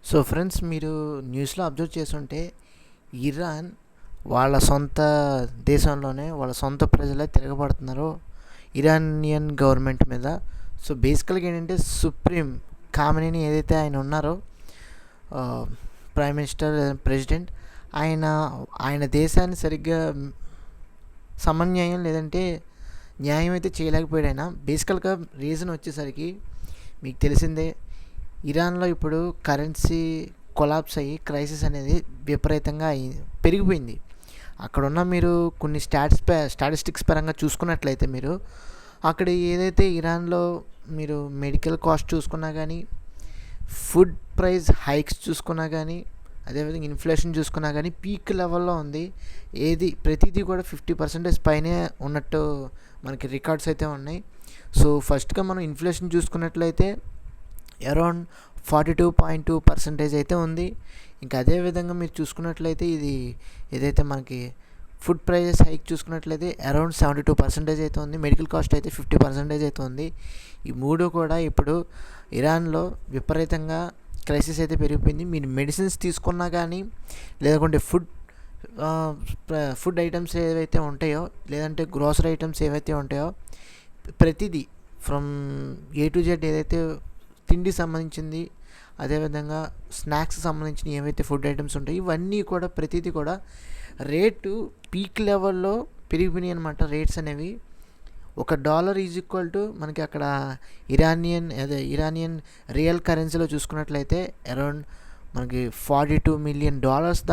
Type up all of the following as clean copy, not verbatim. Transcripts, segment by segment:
So friends, మీరు న్యూస్లో observe చేస్తుంటే ఇరాన్ వాళ్ళ సొంత దేశంలోనే వాళ్ళ సొంత ప్రజలే తిరగబడుతున్నారు ఇరానియన్ గవర్నమెంట్ మీద. సో బేసికల్గా ఏంటంటే సుప్రీం ఖామెనీ ఏదైతే ఆయన ఉన్నారో, ప్రైమ్ మినిస్టర్ ప్రెసిడెంట్, ఆయన ఆయన దేశాన్ని సరిగ్గా సమన్యాయం లేదంటే న్యాయం అయితే చేయలేకపోయాడు. ఆయన బేసికల్గా రీజన్ వచ్చేసరికి మీకు తెలిసిందే, ఇరాన్లో ఇప్పుడు కరెన్సీ కొలాప్స్ అయ్యి క్రైసిస్ అనేది విపరీతంగా పెరిగిపోయింది. అక్కడున్న మీరు కొన్ని స్టాటిస్టిక్స్ పరంగా చూసుకున్నట్లయితే మీరు అక్కడ ఏదైతే ఇరాన్లో మీరు మెడికల్ కాస్ట్ చూసుకున్నా కానీ, ఫుడ్ ప్రైస్ హైక్స్ చూసుకున్నా కానీ, అదేవిధంగా ఇన్ఫ్లేషన్ చూసుకున్నా కానీ పీక్ లెవెల్లో ఉంది. ప్రతిదీ కూడా 50% పైనే ఉన్నట్టు మనకి రికార్డ్స్ అయితే ఉన్నాయి. సో ఫస్ట్గా మనం ఇన్ఫ్లేషన్ చూసుకున్నట్లయితే అరౌండ్ 42.2% అయితే ఉంది. ఇంకా అదేవిధంగా మీరు చూసుకున్నట్లయితే ఇది ఏదైతే మనకి ఫుడ్ ప్రైజెస్ హైక్ చూసుకున్నట్లయితే అరౌండ్ 72% అయితే ఉంది. మెడికల్ కాస్ట్ అయితే 50% అయితే ఉంది. ఈ మూడు కూడా ఇప్పుడు ఇరాన్లో విపరీతంగా క్రైసిస్ అయితే పెరిగిపోయింది. మీరు మెడిసిన్స్ తీసుకున్నా కానీ, లేదంటే ఫుడ్ ఐటమ్స్ ఏవైతే ఉంటాయో, లేదంటే గ్రోసరీ ఐటమ్స్ ఏవైతే ఉంటాయో, ప్రతిదీ ఫ్రమ్ ఏ టు జెడ్ ఏదైతే తిండి సంబంధించింది, అదేవిధంగా స్నాక్స్ సంబంధించిన ఏవైతే ఫుడ్ ఐటమ్స్ ఉంటాయో ఇవన్నీ కూడా ప్రతిదీ కూడా రేటు పీక్ లెవెల్లో పెరిగిపోయినాయి రేట్స్ అనేవి. $1 ఈజ్ ఈక్వల్ టు మనకి అక్కడ ఇరానియన్ రియల్ కరెన్సీలో చూసుకున్నట్లయితే అరౌండ్ మనకి $42 మిలియన్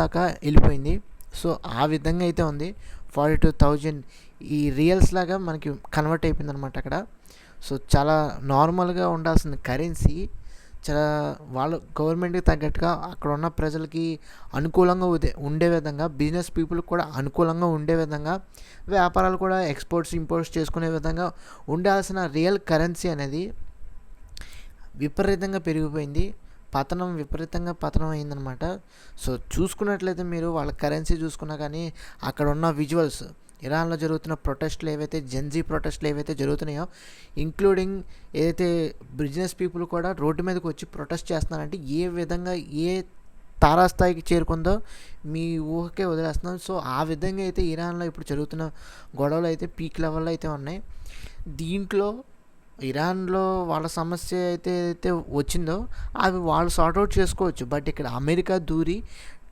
దాకా వెళ్ళిపోయింది. సో ఆ విధంగా అయితే ఉంది. 42,000 ఈ రియల్స్ లాగా మనకి కన్వర్ట్ అయిపోయింది అనమాట అక్కడ. సో చాలా నార్మల్గా ఉండాల్సిన కరెన్సీ చాలా వాళ్ళ గవర్నమెంట్కి తగ్గట్టుగా అక్కడ ఉన్న ప్రజలకి అనుకూలంగా ఉండే విధంగా, బిజినెస్ పీపుల్కి కూడా అనుకూలంగా ఉండే విధంగా, వ్యాపారాలు కూడా ఎక్స్పోర్ట్స్ ఇంపోర్ట్స్ చేసుకునే విధంగా ఉండాల్సిన రియల్ కరెన్సీ అనేది విపరీతంగా పెరిగిపోయింది. విపరీతంగా పతనం అయిందనమాట. సో చూసుకున్నట్లయితే మీరు వాళ్ళ కరెన్సీ చూసుకున్నా కానీ అక్కడ ఉన్న విజువల్స్, ఇరాన్లో జరుగుతున్న ప్రొటెస్ట్లు ఏవైతే జెన్జీ ప్రొటెస్ట్లు ఏవైతే జరుగుతున్నాయో, ఇంక్లూడింగ్ ఏదైతే బిజినెస్ పీపుల్ కూడా రోడ్డు మీదకి వచ్చి ప్రొటెస్ట్ చేస్తున్నారంటే ఏ విధంగా ఏ తారాస్థాయికి చేరుకుందో మీ ఊహకే వదిలేస్తున్నాం. సో ఆ విధంగా అయితే ఇరాన్లో ఇప్పుడు జరుగుతున్న గొడవలు అయితే పీక్ లెవెల్లో అయితే ఉన్నాయి. దీంట్లో ఇరాన్లో వాళ్ళ సమస్య అయితే వచ్చిందో అవి వాళ్ళు సార్ట్అవుట్ చేసుకోవచ్చు. బట్ ఇక్కడ అమెరికా దూరి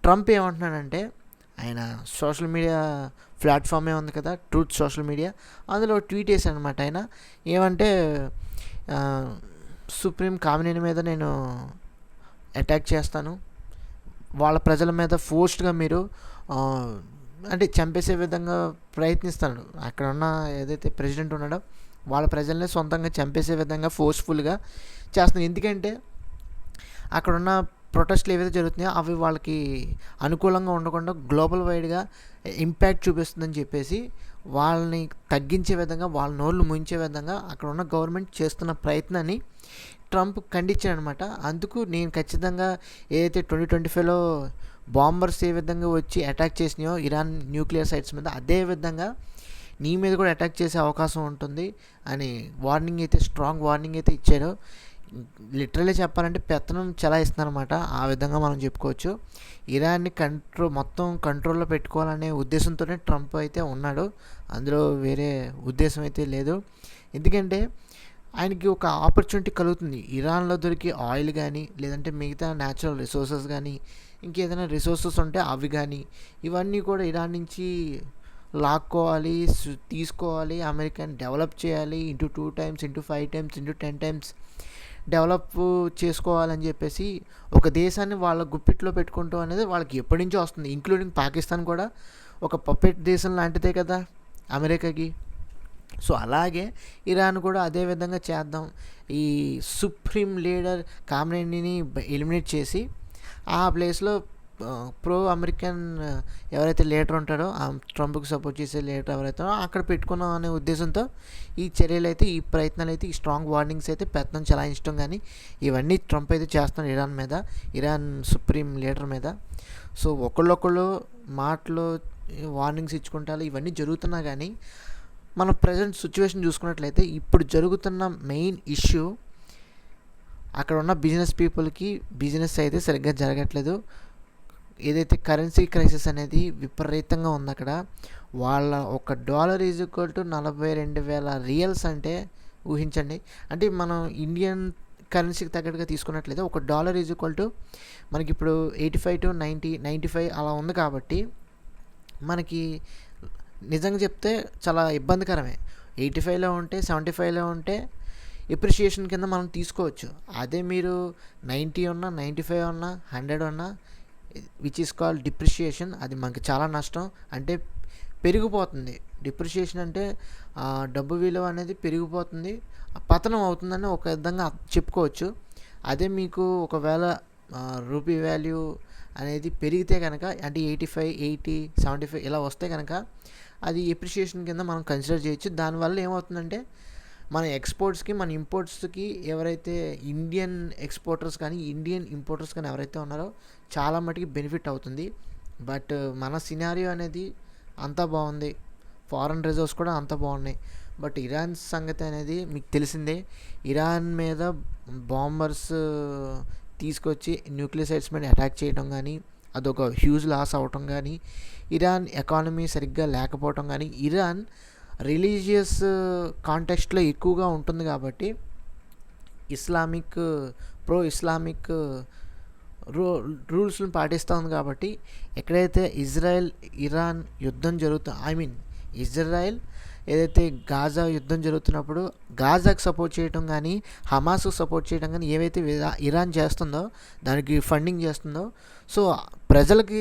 ట్రంప్ ఏమంటున్నాడంటే, ఆయన సోషల్ మీడియా ప్లాట్ఫామే ఉంది కదా, ట్రూత్ సోషల్ మీడియా, అందులో ట్వీట్ చేశాను అనమాట. ఆయన ఏమంటే, సుప్రీం ఖామెనీ మీద నేను అటాక్ చేస్తాను, వాళ్ళ ప్రజల మీద ఫోర్స్డ్గా మీరు అంటే చంపేసే విధంగా ప్రయత్నిస్తాడు. అక్కడ ఉన్న ఏదైతే ప్రెసిడెంట్ ఉన్నాడో వాళ్ళ ప్రజల్ని సొంతంగా చంపేసే విధంగా ఫోర్స్ఫుల్గా చేస్తున్నాడు. ఎందుకంటే అక్కడున్న ప్రొటెస్ట్లు ఏవైతే జరుగుతున్నాయో అవి వాళ్ళకి అనుకూలంగా ఉండకుండా గ్లోబల్ వైడ్గా ఇంపాక్ట్ చూపిస్తుందని చెప్పేసి వాళ్ళని తగ్గించే విధంగా, వాళ్ళ నోళ్ళు ముంచే విధంగా అక్కడ ఉన్న గవర్నమెంట్ చేస్తున్న ప్రయత్నాన్ని ట్రంప్ ఖండించాడు అనమాట. అందుకు నేను ఖచ్చితంగా ఏదైతే 2025లో బాంబర్స్ ఏ విధంగా వచ్చి అటాక్ చేసినాయో ఇరాన్ న్యూక్లియర్ సైట్స్ మీద, అదే విధంగా నీ మీద కూడా అటాక్ చేసే అవకాశం ఉంటుంది అని స్ట్రాంగ్ వార్నింగ్ అయితే ఇచ్చాడు. లిటరల్లీ చెప్పాలంటే పెత్తనం చెలాయిస్తుందన్నమాట. ఆ విధంగా మనం చెప్పుకోవచ్చు. ఇరాన్ని మొత్తం కంట్రోల్లో పెట్టుకోవాలనే ఉద్దేశంతోనే ట్రంప్ అయితే ఉన్నాడు. అందులో వేరే ఉద్దేశం అయితే లేదు. ఎందుకంటే ఆయనకి ఒక ఆపర్చునిటీ కలుగుతుంది. ఇరాన్లో దొరికే ఆయిల్ కానీ, లేదంటే మిగతా న్యాచురల్ రిసోర్సెస్ కానీ, ఇంకేదైనా రిసోర్సెస్ ఉంటే అవి కానీ, ఇవన్నీ కూడా ఇరాన్ నుంచి లాక్కోవాలి, తీసుకోవాలి, అమెరికాని డెవలప్ చేయాలి, into 2 times, into 5 times, into 10 times develop చేసుకోవాలని చెప్పేసి ఒక దేశాన్ని వాళ్ళ గుప్పిట్లో పెట్టుకుంటాం అనేది వాళ్ళకి ఎప్పటి నుంచో వస్తుంది. ఇంక్లూడింగ్ పాకిస్తాన్ కూడా ఒక పప్పెట్ దేశం లాంటిదే కదా అమెరికాకి. సో అలాగే ఇరాన్ కూడా అదే విధంగా చేద్దాం, ఈ సుప్రీం లీడర్ ఖామెనీని ఎలిమినేట్ చేసి ఆ ప్లేస్లో ప్రో అమెరికన్ ఎవరైతే లీడర్ ఉంటాడో, ఆ ట్రంప్కి సపోర్ట్ చేసే లీడర్ ఎవరైతే అక్కడ పెట్టుకున్నాం అనే ఉద్దేశంతో ఈ చర్యలు అయితే, ఈ ప్రయత్నాలు అయితే, ఈ స్ట్రాంగ్ వార్నింగ్స్ అయితే పెత్తనం చలాయించడం కానీ ఇవన్నీ ట్రంప్ అయితే చేస్తున్నాడు ఇరాన్ సుప్రీం లీడర్ మీద. సో ఒకళ్ళొకళ్ళు మాటలు వార్నింగ్స్ ఇచ్చుకుంటారు, ఇవన్నీ జరుగుతున్నా కానీ మన ప్రజెంట్ సిచ్యువేషన్ చూసుకున్నట్లయితే ఇప్పుడు జరుగుతున్న మెయిన్ ఇష్యూ అక్కడ ఉన్న బిజినెస్ పీపుల్కి బిజినెస్ అయితే సరిగ్గా జరగట్లేదు. ఏదైతే కరెన్సీ క్రైసిస్ అనేది విపరీతంగా ఉంది అక్కడ. వాళ్ళ ఒక డాలర్ ఈజ్ ఈక్వల్ టు 42,000 రియల్స్ అంటే ఊహించండి. అంటే మనం ఇండియన్ కరెన్సీకి తగ్గట్టుగా తీసుకున్నట్లయితే ఒక డాలర్ ఈజ్ ఈక్వల్ టు మనకి ఇప్పుడు 85 to 95 అలా ఉంది. కాబట్టి మనకి నిజంగా చెప్తే చాలా ఇబ్బందికరమే. 85లో ఉంటే 75లో ఉంటే ఎప్రిషియేషన్ కింద మనం తీసుకోవచ్చు. అదే మీరు 90 ఉన్నా 95 ఉన్నా 100 ఉన్నా విచ్ ఈస్ కాల్డ్ డిప్రిషియేషన్, అది మనకి చాలా నష్టం. అంటే పెరిగిపోతుంది. డిప్రిషియేషన్ అంటే డబ్బు విలువ అనేది పెరిగిపోతుంది, పతనం అవుతుందని ఒక విధంగా చెప్పుకోవచ్చు. అదే మీకు ఒకవేళ రూపీ వాల్యూ అనేది పెరిగితే కనుక అంటే 85, 80, 75 ఇలా వస్తే కనుక అది ఎప్రిషియేషన్ కింద మనం కన్సిడర్ చేయొచ్చు. దానివల్ల ఏమవుతుందంటే మన ఎక్స్పోర్ట్స్కి మన ఇంపోర్ట్స్కి ఎవరైతే ఇండియన్ ఎక్స్పోర్టర్స్ కానీ ఇండియన్ ఇంపోర్టర్స్ కానీ ఎవరైతే ఉన్నారో చాలా మటుకి బెనిఫిట్ అవుతుంది. బట్ మన సినారియో అనేది అంతా బాగుంది, ఫారెన్ రిజర్వ్స్ కూడా అంతా బాగున్నాయి. బట్ ఇరాన్ సంగతి అనేది మీకు తెలిసిందే. ఇరాన్ మీద బాంబర్స్ తీసుకొచ్చి న్యూక్లియర్ మీద అటాక్ చేయడం కానీ, అదొక హ్యూజ్ లాస్ అవటం కానీ, ఇరాన్ ఎకానమీ సరిగ్గా లేకపోవటం కానీ, ఇరాన్ రిలీజియస్ కాంటెక్స్ట్లో ఎక్కువగా ఉంటుంది కాబట్టి ఇస్లామిక్ ప్రో ఇస్లామిక్ రూల్స్ని పాటిస్తూ ఉంది. కాబట్టి ఎక్కడైతే ఇజ్రాయెల్ ఇరాన్ యుద్ధం ఇజ్రాయెల్ ఏదైతే గాజా యుద్ధం జరుగుతున్నప్పుడు గాజాకు సపోర్ట్ చేయడం కానీ హమాస్కు సపోర్ట్ చేయడం కానీ ఏవైతే ఇరాన్ చేస్తుందో దానికి ఫండింగ్ చేస్తుందో, సో ప్రజలకి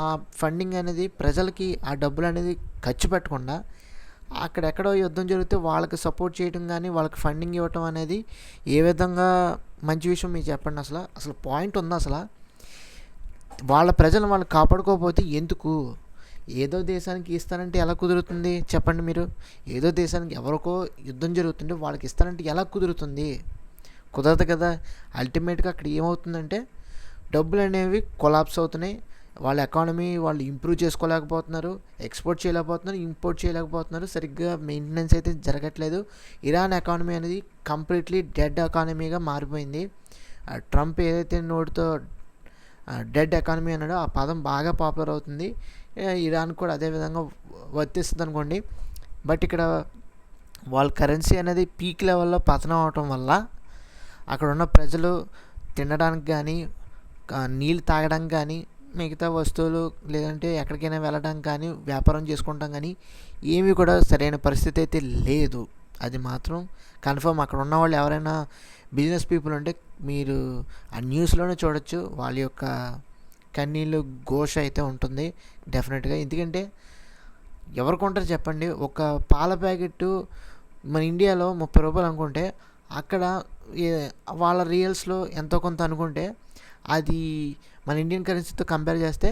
ఆ ఫండింగ్ అనేది ప్రజలకి ఆ డబ్బులు అనేది ఖర్చు పెట్టకుండా అక్కడెక్కడో యుద్ధం జరిగితే వాళ్ళకి సపోర్ట్ చేయడం కానీ వాళ్ళకి ఫండింగ్ ఇవ్వటం అనేది ఏ విధంగా మంచి విషయం మీరు చెప్పండి. అసలు పాయింట్ ఉందా? అసలు వాళ్ళ ప్రజలను వాళ్ళు కాపాడుకోకపోతే ఎందుకు? ఏదో దేశానికి ఇస్తానంటే ఎలా కుదురుతుంది చెప్పండి మీరు? ఏదో దేశానికి ఎవరికో యుద్ధం జరుగుతుంటే వాళ్ళకి ఇస్తానంటే ఎలా కుదురుతుంది? కుదరదు కదా. అల్టిమేట్గా అక్కడ ఏమవుతుందంటే డబ్బులు అనేవి కొలాప్స్ అవుతున్నాయి. వాళ్ళ ఎకానమీ వాళ్ళు ఇంప్రూవ్ చేసుకోలేకపోతున్నారు, ఎక్స్పోర్ట్ చేయలేకపోతున్నారు, ఇంపోర్ట్ చేయలేకపోతున్నారు, సరిగ్గా మెయింటెనెన్స్ అయితే జరగట్లేదు. ఇరాన్ ఎకానమీ అనేది కంప్లీట్లీ డెడ్ ఎకానమీగా మారిపోయింది. ట్రంప్ ఏదైతే నోటితో డెడ్ ఎకానమీ అన్నాడో ఆ పదం బాగా పాపులర్ అవుతుంది. ఇరాన్ కూడా అదేవిధంగా వర్తిస్తుంది అనుకోండి. బట్ ఇక్కడ వాళ్ళ కరెన్సీ అనేది పీక్ లెవెల్లో పతనం అవటం వల్ల అక్కడ ఉన్న ప్రజలు తినడానికి కానీ నీళ్ళు తాగడానికి కానీ మిగతా వస్తువులు లేదంటే ఎక్కడికైనా వెళ్ళడానికి కానీ వ్యాపారం చేసుకుంటాం కానీ ఏమీ కూడా సరైన పరిస్థితి అయితే లేదు. అది మాత్రం కన్ఫర్మ్. అక్కడ ఉన్న వాళ్ళు ఎవరైనా బిజినెస్ పీపుల్ ఉంటే మీరు ఆ న్యూస్లోనే చూడొచ్చు. వాళ్ళ యొక్క కన్నీళ్ళు ఘోష అయితే ఉంటుంది డెఫినెట్గా. ఎందుకంటే ఎవరు కొంటారు చెప్పండి? ఒక పాల ప్యాకెట్ మన ఇండియాలో 30 రూపాయలు అనుకుంటే అక్కడ వాళ్ళ రియల్స్లో ఎంతో కొంత అనుకుంటే అది మన ఇండియన్ కరెన్సీతో కంపేర్ చేస్తే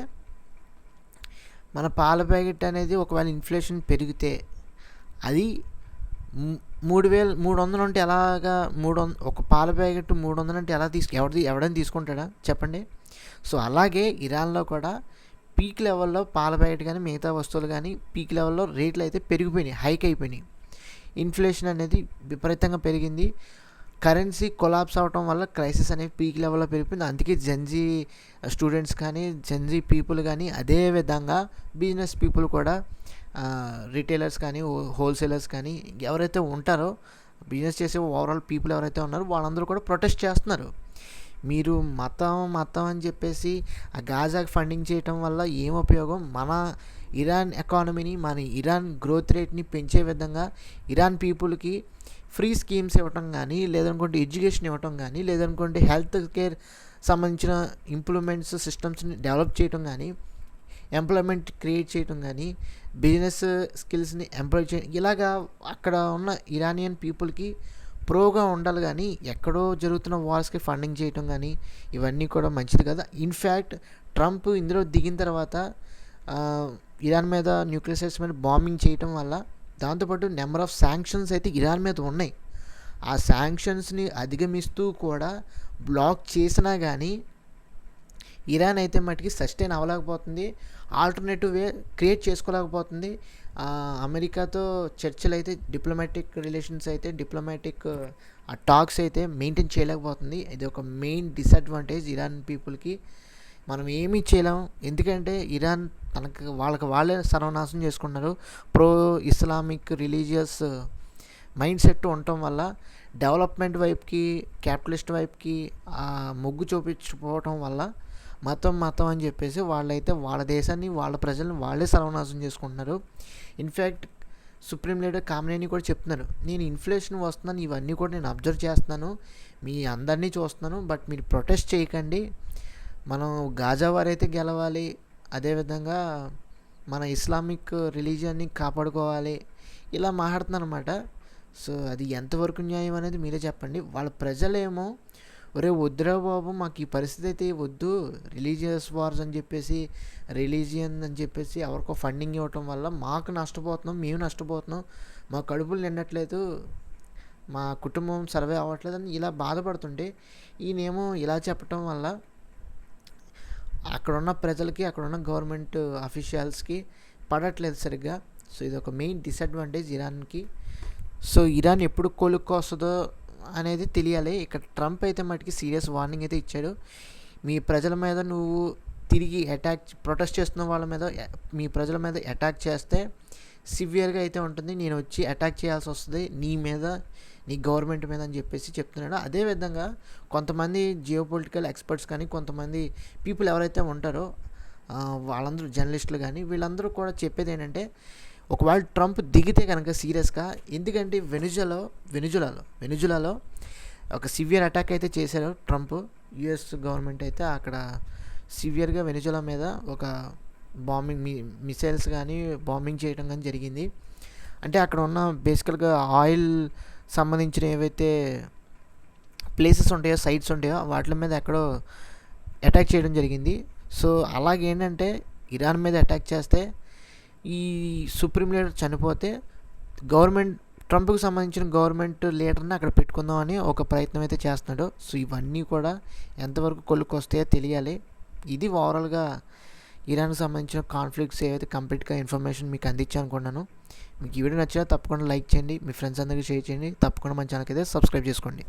మన పాల ప్యాకెట్ అనేది ఒకవేళ ఇన్ఫ్లేషన్ పెరిగితే అది 3,300 ఉంటే ఎలాగా ఒక పాల ప్యాకెట్ 300 అంటే ఎలా ఎవడైనా తీసుకుంటాడా చెప్పండి? సో అలాగే ఇరాన్లో కూడా పీక్ లెవెల్లో పాల ప్యాకెట్ కానీ మిగతా వస్తువులు కానీ పీక్ లెవెల్లో రేట్లు అయితే పెరిగిపోయినాయి, హైక్ అయిపోయినాయి. ఇన్ఫ్లేషన్ అనేది విపరీతంగా పెరిగింది. కరెన్సీ కొలాప్స్ అవటం వల్ల క్రైసిస్ అనేది పీక్ లెవెల్లో పెరిగిపోయింది. అందుకే జెన్జీ స్టూడెంట్స్ కానీ జెన్జీ పీపుల్ కానీ అదేవిధంగా బిజినెస్ పీపుల్ కూడా రిటైలర్స్ కానీ హోల్సేలర్స్ కానీ ఎవరైతే ఉంటారో బిజినెస్ చేసే ఓవరాల్ పీపుల్ ఎవరైతే ఉన్నారో వాళ్ళందరూ కూడా ప్రొటెస్ట్ చేస్తున్నారు. మీరు మతం అని చెప్పేసి ఆ గాజాకి ఫండింగ్ చేయటం వల్ల ఏం ఉపయోగం? మన ఇరాన్ ఎకానమీని మన ఇరాన్ గ్రోత్ రేట్ని పెంచే విధంగా ఇరాన్ పీపుల్కి ఫ్రీ స్కీమ్స్ ఇవ్వటం కానీ లేదనుకుంటే ఎడ్యుకేషన్ ఇవ్వటం కానీ లేదనుకుంటే హెల్త్ కేర్ సంబంధించిన ఇంప్రూవ్మెంట్స్ సిస్టమ్స్ని డెవలప్ చేయటం కానీ ఎంప్లాయ్మెంట్ క్రియేట్ చేయటం కానీ బిజినెస్ స్కిల్స్ని ఎంప్లాయ్ చేయడం ఇలాగా అక్కడ ఉన్న ఇరానియన్ పీపుల్కి ప్రోగా ఉండాలి. కానీ ఎక్కడో జరుగుతున్న వార్స్కి ఫండింగ్ చేయటం కానీ ఇవన్నీ కూడా మంచిది కదా. ఇన్ఫ్యాక్ట్ ట్రంప్ ఇందులో దిగిన తర్వాత ఇరాన్ మీద న్యూక్లియర్ సైట్స్ మీద బాంబింగ్ చేయటం వల్ల దాంతోపాటు నెంబర్ ఆఫ్ శాంక్షన్స్ అయితే ఇరాన్ మీద ఉన్నాయి. ఆ శాంక్షన్స్ని అధిగమిస్తూ కూడా బ్లాక్ చేసినా కానీ ఇరాన్ అయితే మటుకి సస్టైన్ అవ్వలేకపోతుంది, ఆల్టర్నేటివ్ వే క్రియేట్ చేసుకోలేకపోతుంది. అమెరికాతో చర్చలు అయితే, డిప్లొమాటిక్ రిలేషన్స్ అయితే, డిప్లొమాటిక్ టాక్స్ అయితే మెయింటైన్ చేయలేకపోతుంది. ఇది ఒక మెయిన్ డిసడ్వాంటేజ్ ఇరాన్ పీపుల్కి. మనం ఏమీ చేయలేం, ఎందుకంటే ఇరాన్ వాళ్ళే సర్వనాశనం చేసుకున్నారు. Pro Islamic religious mind set ఉండటం వల్ల డెవలప్మెంట్ వైపుకి, క్యాపిటలిస్ట్ వైపుకి మొగ్గు చూపించుకోవటం వల్ల మతం అని చెప్పేసి వాళ్ళైతే వాళ్ళ దేశాన్ని, వాళ్ళ ప్రజల్ని వాళ్ళే సర్వనాశనం చేసుకుంటున్నారు. ఇన్ఫ్యాక్ట్ సుప్రీం లీడర్ ఖామెనీ కూడా చెప్తున్నారు, నేను ఇన్ఫ్లేషన్ వస్తున్నాను, ఇవన్నీ కూడా నేను అబ్జర్వ్ చేస్తున్నాను, మీ అందరినీ చూస్తున్నాను, బట్ మీరు ప్రొటెస్ట్ చేయకండి, మనం గాజా వారైతే గెలవాలి, అదేవిధంగా మన ఇస్లామిక్ రిలీజియన్ని కాపాడుకోవాలి, ఇలా మాట్లాడుతున్నారు అనమాట. సో అది ఎంతవరకు న్యాయం అనేది మీరే చెప్పండి. వాళ్ళ ప్రజలేమో, ఒరే వద్దురా బాబు, మాకు ఈ పరిస్థితి అయితే వద్దు, రిలీజియస్ వార్స్ అని చెప్పేసి, రిలీజియన్ అని చెప్పేసి ఎవరికో ఫండింగ్ ఇవ్వటం వల్ల మాకు నష్టపోతున్నాం, మేము నష్టపోతున్నాం, మా కడుపులు నిండట్లేదు, మా కుటుంబం సర్వే అవ్వట్లేదు అని ఇలా బాధపడుతుంటే, ఈయనేమో ఇలా చెప్పటం వల్ల అక్కడున్న ప్రజలకి, అక్కడున్న గవర్నమెంట్ అఫీషియల్స్కి పడట్లేదు సరిగ్గా. సో ఇది ఒక మెయిన్ డిసడ్వాంటేజ్ ఇరాన్కి. సో ఇరాన్ ఎప్పుడు కోలుకొస్తుందో అనేది తెలియాలి. ఇక్కడ ట్రంప్ అయితే మటుకి సీరియస్ వార్నింగ్ అయితే ఇచ్చాడు. మీ ప్రజల మీద నువ్వు తిరిగి ప్రొటెస్ట్ చేస్తున్న వాళ్ళ మీద, మీ ప్రజల మీద అటాక్ చేస్తే సివియర్గా అయితే ఉంటుంది, నేను వచ్చి అటాక్ చేయాల్సి వస్తుంది నీ మీద, నీ గవర్నమెంట్ మీద అని చెప్పేసి చెప్తున్నాడు. అదేవిధంగా కొంతమంది జియోపొలిటికల్ ఎక్స్పర్ట్స్ కానీ, కొంతమంది పీపుల్ ఎవరైతే ఉంటారో వాళ్ళందరూ జర్నలిస్టులు కానీ, వీళ్ళందరూ కూడా చెప్పేది ఏంటంటే, ఒకవేళ ట్రంప్ దిగితే కనుక సీరియస్గా, ఎందుకంటే వెనుజులాలో ఒక సివియర్ అటాక్ అయితే చేశారు ట్రంప్, యుఎస్ గవర్నమెంట్ అయితే అక్కడ సివియర్గా వెనుజులా మీద ఒక బాంబింగ్, మిసైల్స్ కానీ బాంబింగ్ చేయడం కానీ జరిగింది. అంటే అక్కడ ఉన్న బేసికల్గా ఆయిల్ సంబంధించిన ఏవైతే ప్లేసెస్ ఉంటాయో, సైట్స్ ఉంటాయో, వాటి మీద ఎక్కడో అటాక్ చేయడం జరిగింది. సో అలాగేంటంటే ఇరాన్ మీద అటాక్ చేస్తే, ఈ సుప్రీం లీడర్ చనిపోతే ట్రంప్కి సంబంధించిన గవర్నమెంట్ లీడర్ని అక్కడ పెట్టుకుందామని ఒక ప్రయత్నం అయితే చేస్తున్నాడు. సో ఇవన్నీ కూడా ఎంతవరకు కొలుకొస్తాయో తెలియాలి. ఇది ఓవరాల్గా ఇరాన్కి సంబంధించిన కాన్ఫ్లిక్ట్స్ ఏవైతే కంప్లీట్గా ఇన్ఫర్మేషన్ మీకు అందించాను అనుకున్నాను. మీకు ఈ వీడియో నచ్చినా తప్పకుండా లైక్ చేయండి, మీ ఫ్రెండ్స్ అందరికీ షేర్ చేయండి, తప్పకుండా మన ఛానల్కి అయితే సబ్స్క్రైబ్ చేసుకోండి.